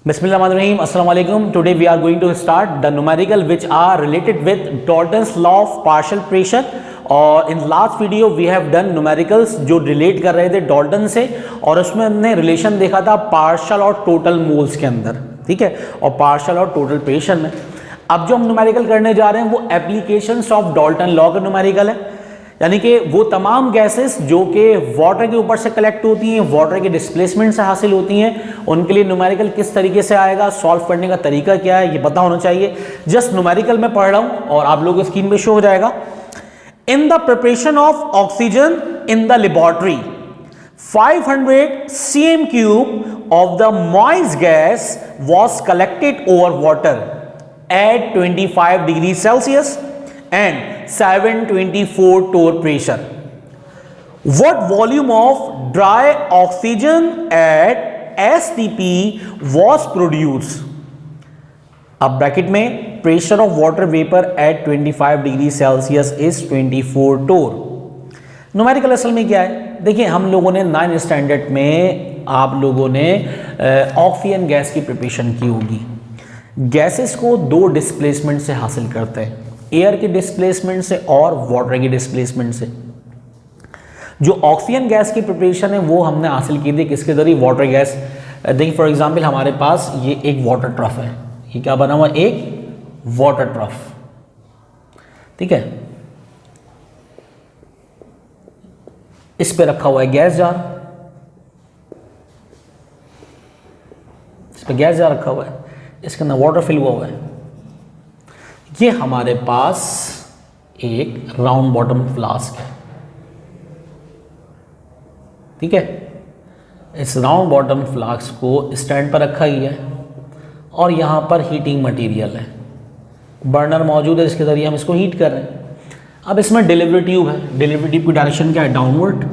Bismillahirrahmanirrahim. Assalamu alaikum. Today we are going to start the numerical which are related with Dalton's law of partial pressure. और in last video we have done numericals जो relate कर रहे थे Dalton से, और उसमें हमने relation देखा था पार्शियल और टोटल मोल्स के अंदर, ठीक है, और पार्शियल और टोटल प्रेशर में। अब जो हम न्यूमेरिकल करने जा रहे हैं वो एप्लीकेशंस ऑफ डॉल्टन लॉ का न्यूमेरिकल है, यानी कि वो तमाम गैसेस जो कि वाटर के ऊपर से कलेक्ट होती हैं, वाटर के डिस्प्लेसमेंट से हासिल होती हैं, उनके लिए न्यूमेरिकल किस तरीके से आएगा, सॉल्व करने का तरीका क्या है, ये पता होना चाहिए। जस्ट न्यूमेरिकल में पढ़ रहा हूँ और आप लोगों को स्क्रीन पे शो हो जाएगा। इन the preparation of oxygen in the laboratory 500 cm³ of the moist gas was collected over water at 25 degrees Celsius and 724 torr pressure. What volume of dry oxygen at STP was produced? अब bracket में pressure of water vapour at 25 degree Celsius is 24 torr. Numerical असल में क्या है, देखिए हम लोगों ने 9 स्टैंडर्ड में आप लोगों ने ऑक्सीजन गैस की प्रिपरेशन की होगी। गैसेस को दो डिस्प्लेसमेंट से हासिल करते हैं, एयर के डिस्प्लेसमेंट से और वाटर के डिस्प्लेसमेंट से। जो ऑक्सीजन गैस की प्रिपरेशन है वो हमने हासिल की थी किसके जरिए, वाटर गैस। देखिए फॉर एग्जांपल हमारे पास ये एक वाटर ट्रफ है, ये क्या बना हुआ, एक वाटर ट्रफ, ठीक है। इस पे रखा हुआ है गैस जार, इस पे गैस जार रखा हुआ है, इसके अंदर वाटर फिल हुआ है। ये हमारे पास एक राउंड बॉटम फ्लास्क है, ठीक है। इस राउंड बॉटम फ्लास्क को स्टैंड पर रखा गया है और यहां पर हीटिंग मटेरियल है, बर्नर मौजूद है, इसके जरिए हम इसको हीट कर रहे हैं। अब इसमें डिलीवरी ट्यूब है, डिलीवरी ट्यूब की डायरेक्शन क्या है, डाउनवर्ड,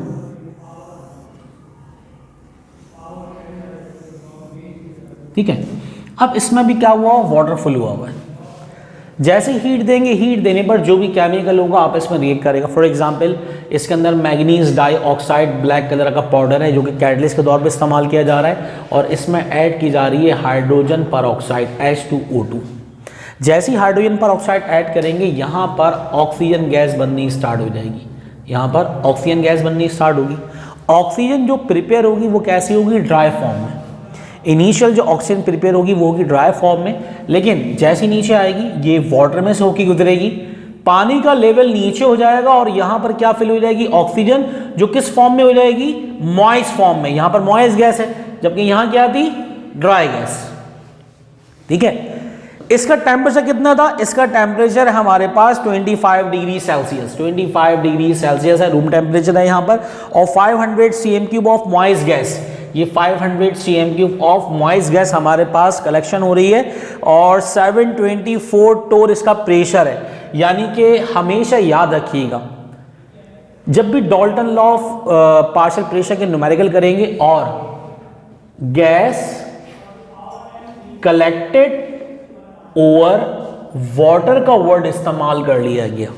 ठीक है। अब इसमें भी क्या हुआ, वाटर फुल हुआ है। जैसे हीट देंगे, हीट देने पर जो भी केमिकल होगा आपस में रिएक्ट करेगा। फॉर एग्जांपल इसके अंदर मैग्नीज डाइऑक्साइड ब्लैक कलर का पाउडर है जो कि कैटलिस्ट के तौर पे इस्तेमाल किया जा रहा है, और इसमें ऐड की जा रही है हाइड्रोजन परऑक्साइड H2O2। जैसे ही हाइड्रोजन परऑक्साइड ऐड करेंगे यहाँ पर ऑक्सीजन गैस बननी स्टार्ट हो जाएगी, यहाँ पर ऑक्सीजन गैस बननी स्टार्ट होगी। ऑक्सीजन जो प्रिपेयर होगी वो कैसी होगी, ड्राई फॉर्म में। इनिशियल जो ऑक्सीजन प्रिपेयर होगी वो होगी ड्राई फॉर्म में, लेकिन जैसी नीचे आएगी ये वाटर में से होकर गुजरेगी, पानी का लेवल नीचे हो जाएगा और यहां पर क्या फिल हो जाएगी, ऑक्सीजन, जो किस फॉर्म में हो जाएगी, मॉइस्ट फॉर्म में। यहां पर मॉइस्ट गैस है, जबकि यहां क्या थी, ड्राई गैस, ठीक है। इसका टेम्परेचर कितना था, इसका टेम्परेचर है हमारे पास 25 डिग्री सेल्सियस, 25 डिग्री सेल्सियस है रूम टेम्परेचर है यहां पर। और 500 cm³ ऑफ मॉइस्ट गैस, ये 500 cm³ ऑफ मॉइस्ट गैस हमारे पास कलेक्शन हो रही है, और 724 टोर इसका प्रेशर है। यानी कि हमेशा याद रखिएगा जब भी Dalton law of partial pressure के न्यूमेरिकल करेंगे और गैस कलेक्टेड ओवर वाटर का वर्ड इस्तेमाल कर लिया गया,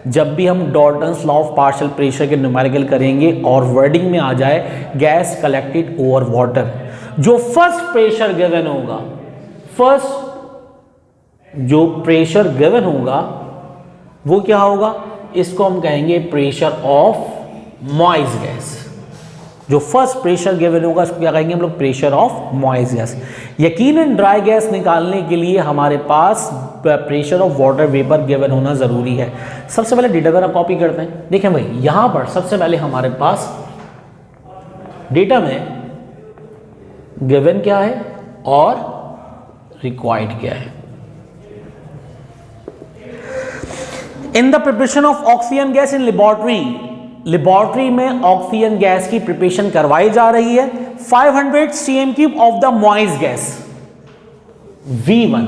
जब भी हम Dalton's law of partial pressure के न्यूमेरिकल करेंगे और वर्डिंग में आ जाए गैस कलेक्टेड ओवर वाटर, जो फर्स्ट प्रेशर गिवन होगा, फर्स्ट जो प्रेशर गिवन होगा वो क्या होगा, इसको हम कहेंगे प्रेशर ऑफ मॉइस्ट गैस। जो फर्स्ट प्रेशर गिवन होगा इसको क्या कहेंगे हम लोग, प्रेशर ऑफ मॉइस्ट गैस। यकीनन ड्राई गैस निकालने के लिए हमारे पास pressure of water vapour given होना जरूरी है। सबसे पहले डेटा का कॉपी करते हैं। देखें भाई यहां पर सबसे पहले हमारे पास डेटा में गिवन क्या है और रिक्वायर्ड क्या है। In the preparation of oxygen gas in laboratory, laboratory में ऑक्सीजन गैस की प्रिपरेशन करवाई जा रही है। 500 cm³ of the moist gas V1,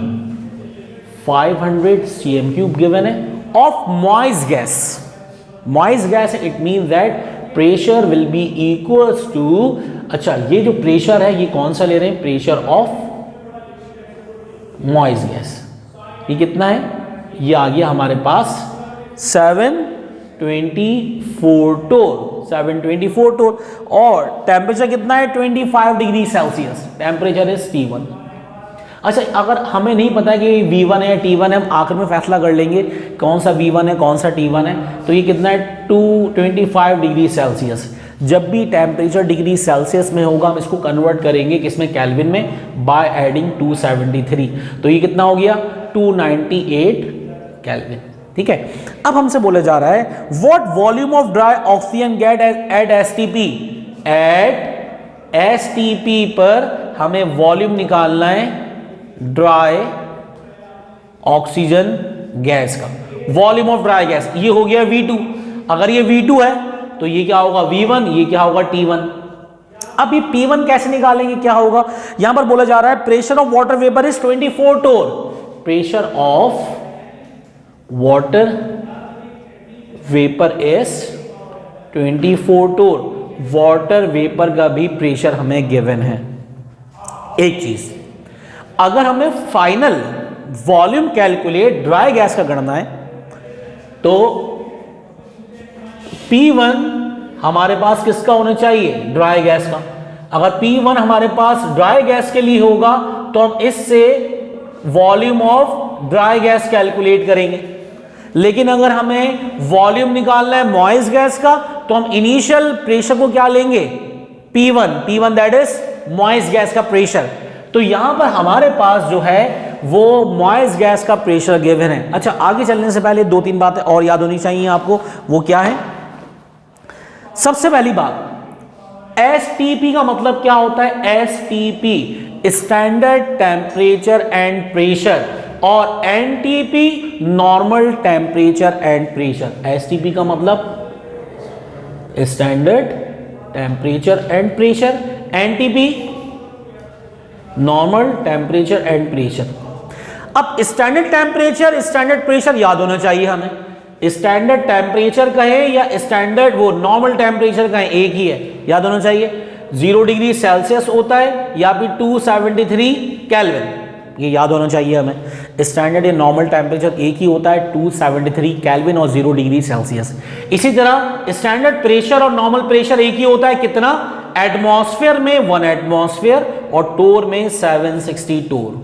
500 cm³ given है of moist gas. Moist gas it mean that pressure will be equals to, अच्छा ये जो प्रेशर है ये कौन सा ले रहे हैं, प्रेशर ऑफ मॉइस्ट गैस। ये कितना है, ये आ गया हमारे पास 724 टोर, 724 टोर, और टेम्परेचर कितना है 25 degree Celsius, temperature is T1, अच्छा, अगर हमें नहीं पता कि V1 है या T1 है, हम आखिर में फैसला कर लेंगे कौन सा V1 है कौन सा T1 है। तो ये कितना है 225 डिग्री सेल्सियस। जब भी टेम्परेचर डिग्री सेल्सियस में होगा हम इसको कन्वर्ट करेंगे किसमें, केल्विन में, बाय एडिंग 273। तो ये कितना हो गया 298 केल्विन। ठीक है, अब हमसे बोला जा रहा है what volume of dry oxygen gas at STP. At STP पर हमें वॉल्यूम निकालना है ड्राई ऑक्सीजन गैस का, वॉल्यूम ऑफ ड्राई गैस। ये हो गया V2। अगर ये V2 है तो ये क्या होगा V1, ये क्या होगा T1। अब ये P1 कैसे निकालेंगे, क्या होगा, यहां पर बोला जा रहा है pressure of water vapour is 24 torr. Pressure of water vapour is 24 torr. Water vapour का भी प्रेशर हमें गिवन है। एक चीज, अगर हमें final volume calculate dry gas का करना है तो P1 हमारे पास किसका होना चाहिए, ड्राई गैस का। अगर P1 हमारे पास ड्राई गैस के लिए होगा तो हम इससे volume of dry gas calculate करेंगे। लेकिन अगर हमें वॉल्यूम निकालना है मॉइस्ट गैस का तो हम इनिशियल प्रेशर को क्या लेंगे, P1 that is moist gas का प्रेशर। तो यहां पर हमारे पास जो है वो मॉइस्ट गैस का प्रेशर गिवन है। अच्छा, आगे चलने से पहले 2-3 बातें और याद होनी चाहिए आपको, वो क्या है। सबसे पहली बात, एसटीपी का मतलब क्या होता है, STP standard temperature and pressure, और NTP normal temperature and pressure. STP का मतलब standard temperature and pressure, NTP normal temperature and pressure. अब स्टैंडर्ड टेम्परेचर स्टैंडर्ड प्रेशर याद होना चाहिए हमें। स्टैंडर्ड टेम्परेचर कहें या स्टैंडर्ड वो नॉर्मल टेम्परेचर कहें, एक ही है, याद होना चाहिए। 0 डिग्री सेल्सियस होता है या फिर 273 केल्विन, ये याद होना चाहिए हमें। स्टैंडर्ड या नॉर्मल टेम्परेचर एक ही होता है, 273 केल्विन और 0 डिग्री सेल्सियस। इसी तरह स्टैंडर्ड प्रेशर और नॉर्मल प्रेशर एक ही होता है, कितना, एटमॉस्फेयर में 1 एटमॉस्फेयर और टोर में 760 टोर,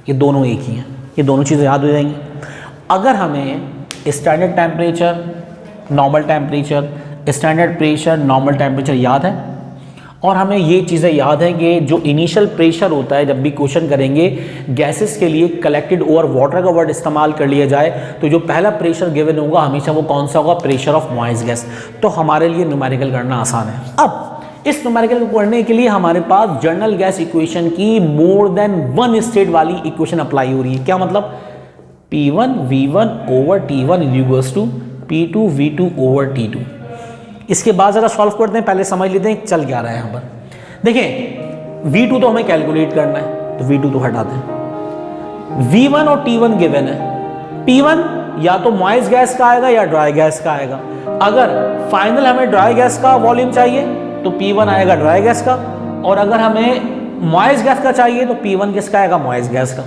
ये दोनों एक ही हैं। ये दोनों चीज़ें याद हो जाएंगी। अगर हमें standard temperature normal temperature, standard pressure normal temperature याद है, और हमें ये चीज़ें याद है कि जो इनिशियल प्रेशर होता है, जब भी क्वेश्चन करेंगे गैसेस के लिए कलेक्टेड ओवर वाटर का वर्ड इस्तेमाल कर लिया जाए तो जो पहला प्रेशर गिवन होगा हमेशा वो कौन सा होगा, प्रेशर ऑफ मॉइस्ट गैस। तो हमारे लिए न्यूमेरिकल करना आसान है। अब इस न्यूमेरिकल को पढ़ने के लिए हमारे पास जनरल गैस इक्वेशन की मोर देन 1 स्टेट वाली इक्वेशन अप्लाई हो रही है। क्या मतलब, P1 V1 over T1 equals to P2 V2 over T2। इसके बाद जरा सॉल्व करते हैं, पहले समझ लेते हैं चल क्या रहा है यहाँ पर। देखिए V2 तो हमें कैलकुलेट करना है तो V2 तो हटा दें। V1 और T1 गिवन है। P1 या तो मॉइस्ट गैस का आएगा या ड्राई गैस का आएगा। अगर फाइनल हमें ड्राई गैस का वॉल्यूम चाहिए तो P1 आएगा ड्राई गैस का, और अगर हमें मॉइस्ट गैस का चाहिए तो P1 किसका आएगा, मॉइस्ट गैस का।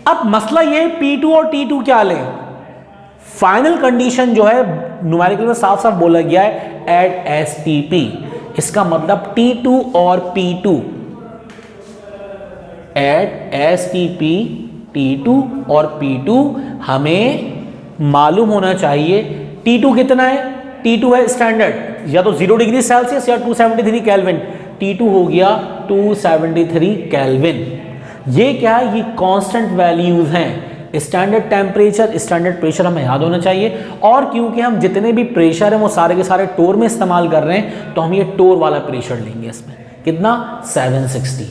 अब मसला ये P2 और T2 क्या लें। फाइनल कंडीशन जो है न्यूमेरिकल में साफ साफ बोला गया है एट एसटीपी। इसका मतलब T2 और P2 एट एसटीपी, T2 और P2 हमें मालूम होना चाहिए। T2 कितना है, T2 है स्टैंडर्ड या तो 0 डिग्री सेल्सियस या 273 केल्विन। T2 हो गया 273 केल्विन। ये क्या है, ये कांस्टेंट वैल्यूज हैं। स्टैंडर्ड टेम्परेचर स्टैंडर्ड प्रेशर हमें याद होना चाहिए, और क्योंकि हम जितने भी प्रेशर हैं वो सारे के सारे टोर में इस्तेमाल कर रहे हैं तो हम ये टोर वाला प्रेशर लेंगे। इसमें कितना, 760।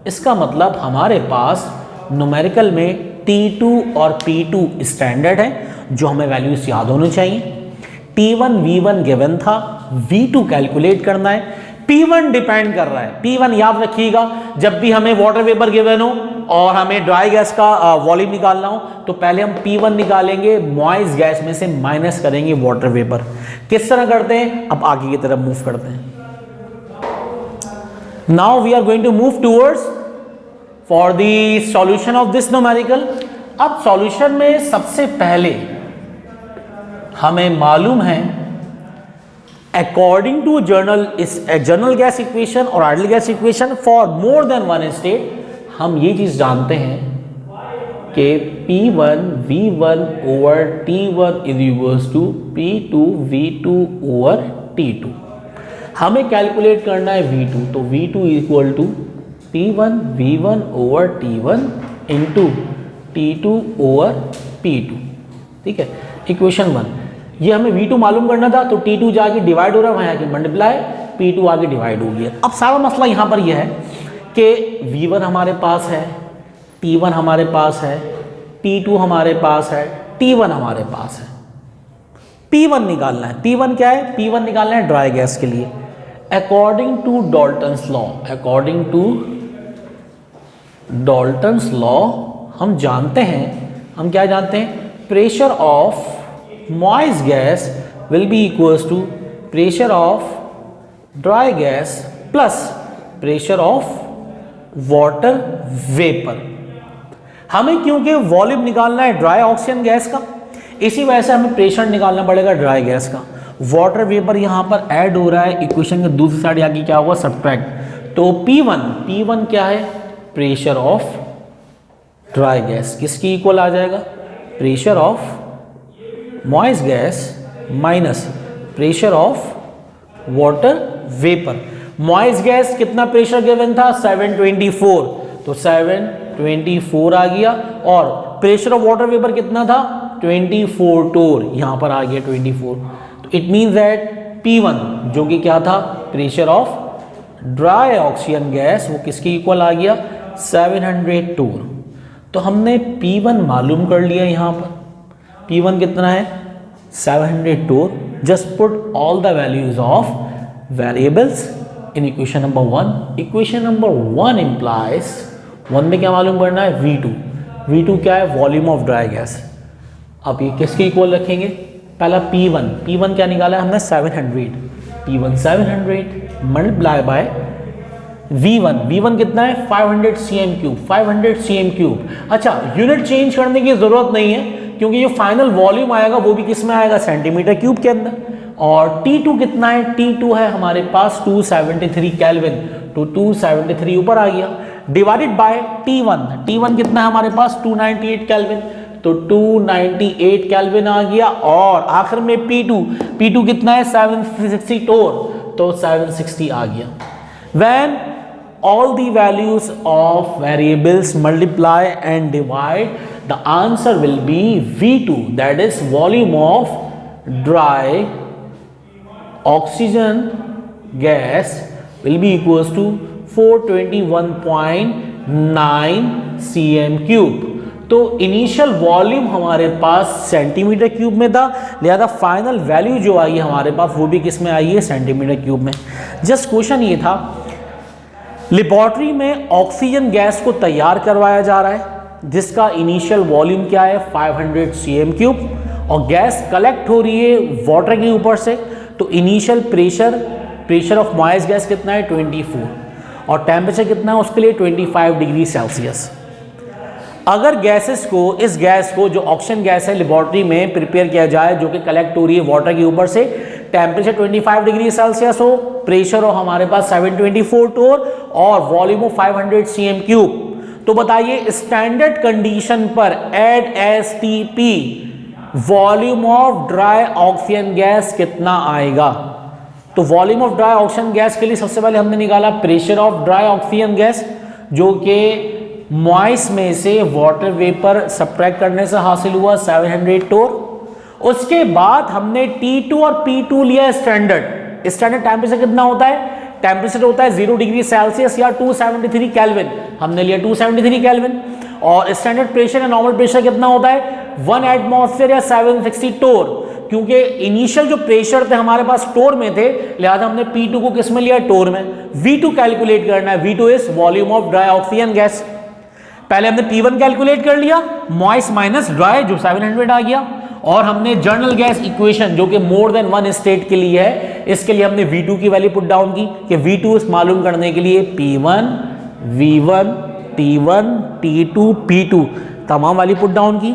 इसका मतलब हमारे पास न्यूमेरिकल में T2 और P2 स्टैंडर्ड है जो हमें वैल्यूज याद होनी चाहिए। T1 V1 गिवन था, V2 कैलकुलेट करना है। P1 डिपेंड कर रहा है, P1 याद रखिएगा, जब भी हमें वाटर वेपर गिवन हो और हमें ड्राई गैस का वॉल्यूम निकालना हो तो पहले हम P1 निकालेंगे, मॉइस्ट गैस में से माइनस करेंगे वाटर वेपर। किस तरह करते हैं, अब आगे की तरफ मूव करते हैं। Now we are going to move towards for the solution of this numerical. अब सॉल्यूशन में सबसे पहले हमें मालूम है according to general gas equation और ideal gas equation for more than one state, हम ये चीज जानते हैं कि P1 V1 over T1 is equals to P2 V2 over T2। हमें कैलकुलेट करना है V2, तो V2 equal to P1 V1 over T1 into T2 over P2। ठीक है, इक्वेशन 1। ये हमें V2 मालूम करना था, तो T2 जाके डिवाइड हो रहा है, वहाँ आके मल्टीप्लाई, P2 आगे डिवाइड हो गया। अब सारा मसला यहाँ पर यह है कि V1 हमारे पास है, T1 हमारे पास है, T2 हमारे पास है, T1 हमारे पास है। P1 निकालना है। P1 क्या है? P1 निकालना है ड्राई गैस के लिए। According to Dalton's law, according to Dalton's law हम जानते हैं, हम क्या जानते हैं? Pressure of moist gas will be equals to pressure of dry gas plus pressure of water vapor। हमें क्योंकि वॉल्यूम निकालना है ड्राई ऑक्सीजन गैस का, इसी वजह से हमें प्रेशर निकालना पड़ेगा ड्राई गैस का। वाटर वेपर यहाँ पर ऐड हो रहा है, इक्वेशन के दूसरी साइड आगे क्या होगा? सब्ट्रैक्ट। तो P1 क्या है? प्रेशर ऑफ ड्राई गैस, किसकी इक्वल आ जाएगा? Pressure of moist gas minus pressure of water vapour. Moist gas कितना प्रेशर गिवन था? 724, तो 724 आ गया, और प्रेशर ऑफ वाटर वेपर कितना था? 24 टोर, यहां पर आ गया 24। तो इट मींस दैट P1 जो कि क्या था? Pressure of dry oxygen gas, वो किसकी इक्वल आ गया? 700 टोर। तो हमने P1 मालूम कर लिया। यहां पर P1 कितना है? 700 torr. Just put all the values of variables in equation number 1। Equation number 1 implies, 1 में क्या मालूम करना है? V2। V2 क्या है? Volume of dry gas. अब ये किसके इक्वल रखेंगे? पहला P1 क्या निकाला है हमने? 700। P1 700 मल्टीप्लाई बाय V1 कितना है? 500 cm क्यूब। अच्छा, यूनिट चेंज करने की जरूरत नहीं है, क्योंकि ये फाइनल वॉल्यूम आएगा वो भी किस में आएगा? सेंटीमीटर क्यूब के अंदर। और T2 कितना है? T2 है हमारे पास 273 केल्विन, तो 273 ऊपर आ गया, डिवाइडेड बाय T1 कितना है हमारे पास? 298 केल्विन, तो 298 केल्विन आ गया। और आखिर में P2 कितना है? 760 टोर, तो 760 आ गया। When all the values of variables multiply and divide, the answer will be V2, that is volume of dry oxygen gas will be equals to 421.9 cm cube. तो इनिशियल वॉल्यूम हमारे पास सेंटीमीटर क्यूब में था, लिहाजा final value जो आई है हमारे पास वो भी किस में आई है? सेंटीमीटर क्यूब में। जस्ट क्वेश्चन ये था, लेबोरेटरी में ऑक्सीजन गैस को तैयार करवाया जा रहा है जिसका इनिशियल वॉल्यूम क्या है? 500 cm क्यूब, और गैस कलेक्ट हो रही है वाटर के ऊपर से, तो initial pressure of moist gas कितना है? 24, और टेम्परेचर कितना है उसके लिए? 25 डिग्री सेल्सियस। अगर इस गैस को जो ऑक्सीजन गैस है लेबोरेटरी में प्रिपेयर किया जाए, जो कि कलेक्ट हो रही है वाटर के ऊपर से, टेम्परेचर 25 डिग्री सेल्सियस हो, प्रेशर हो हमारे पास 724 टोर, और वॉल्यूम हो 500 cm क्यूब, तो बताइए स्टैंडर्ड कंडीशन पर at STP volume of dry oxygen gas कितना आएगा? तो volume of dry oxygen gas के लिए सबसे पहले हमने निकाला pressure of dry oxygen gas, जो कि मॉइस्ट में से वाटर वेपर सब्ट्रैक्ट करने से हासिल हुआ 700 टोर। उसके बाद हमने T2 और P2 लिया स्टैंडर्ड टेम्परेचर कितना होता है? टेम्परेचर होता है 0 डिग्री सेल्सियस या 273 केल्विन, हमने लिया 273 केल्विन। और स्टैंडर्ड प्रेशर या नॉर्मल प्रेशर कितना होता है? 1 एटमॉस्फेयर या 760 टोर, क्योंकि इनिशियल जो प्रेशर थे हमारे पास टोर में थे, लिहाजा हमने P2 को किस में लिया? टोर में। V2 कैलकुलेट करना है, V2 is volume of dry oxygen gas. पहले हमने P1 कैलकुलेट कर लिया, मॉइस्ट माइनस ड्राई जो 700 आ गया, और हमने जनरल गैस इक्वेशन जो कि मोर देन वन स्टेट के लिए है, इसके लिए हमने V2 की वैल्यू पुट डाउन की कि V2 मालूम करने के लिए P1 V1 T1 T2 P2 तमाम वैल्यू पुट डाउन की।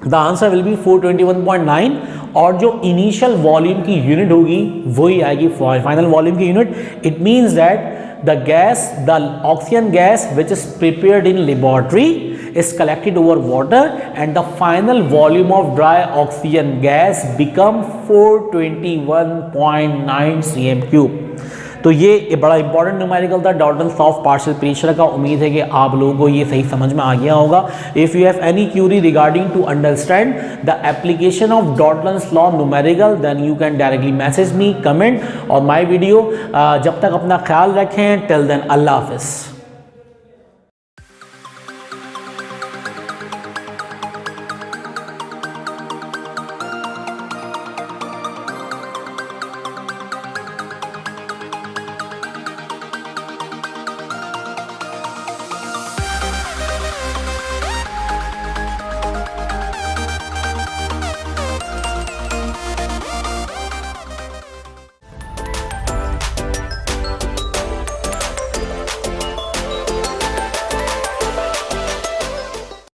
द आंसर विल बी 421.9, और जो इनिशियल वॉल्यूम की यूनिट होगी वही आएगी फाइनल वॉल्यूम की unit. It means that the oxygen gas which is prepared in laboratory is collected over water and the final volume of dry oxygen gas become 421.9 cm3। तो ये बड़ा important numerical था Dalton's law of partial pressure का। उम्मीद है कि आप लोगों को ये सही समझ में आ गया होगा। If you have any query regarding to understand the application of Dalton's law numerical then you can directly message me, comment और माय वीडियो। जब तक अपना ख्याल रखें, टिल देन अल्लाह हाफिज़।